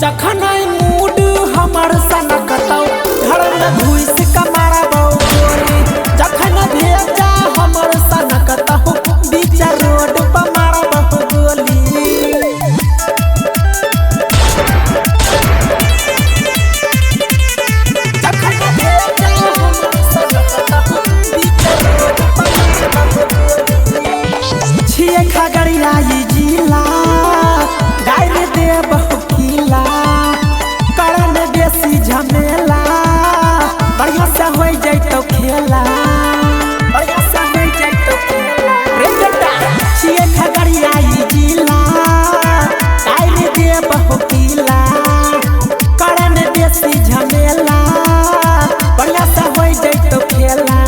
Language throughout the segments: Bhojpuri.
जखन मूड हमर सनकतौ घर में घुस के मारबौ गोली। जखन भेजा हमर सनकतौ बीच रोड पर मारबौ गोली। जखन भेजा हमर सनकतौ बीच रोड पर मारबौ गोली। छिए खगड़िया ई जिला डाल देबौ झमेला बढ़िया से हो जैतो खेला, बढ़िया से हो जैतो खेला रे बेटा। छिए खगड़िया ई जिला डाल देबौ किला करन बेसी झमेला बढ़िया से हो जैतो खेला।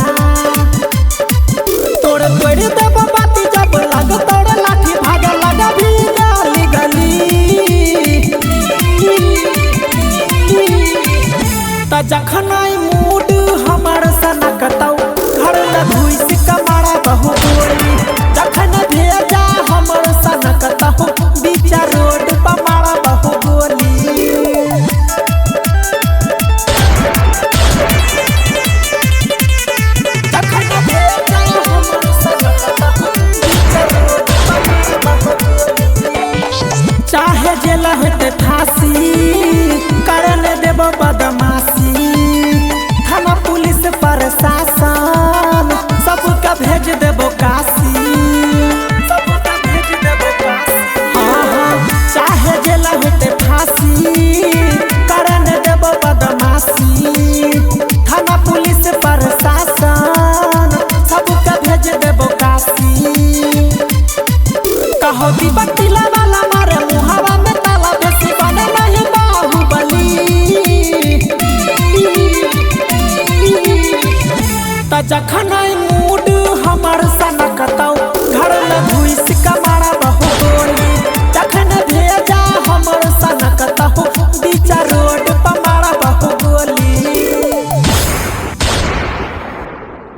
तोड़ तोड़ देबो बाती जब लग तोड़ लाठी भागे लगा भी गाली गली। जखन मूड हमर सनकतौ घर में घुस के मारबौ गोली। जखन भेजा हमर सनकतौ बीच रोड पर मारबौ गोली। जखन भेजा हमर सनकतौ बीच रोड पर मारबौ गोली। चाहे जेल होते फांसी करन देबो बदमाशी। थाना पुलिस प्रशासन सबका भेज देबो काशी, सबका भेज देबो काशी। हाँ चाहे जेल होते फांसी करन देबो बदमाशी। थाना पुलिस प्रशासन सबका भेज देबो काशी। कहो दीपतिला वाला मारे मुहावा में ताला बेसी बने नहीं बाहुबली। जखन मूड हमर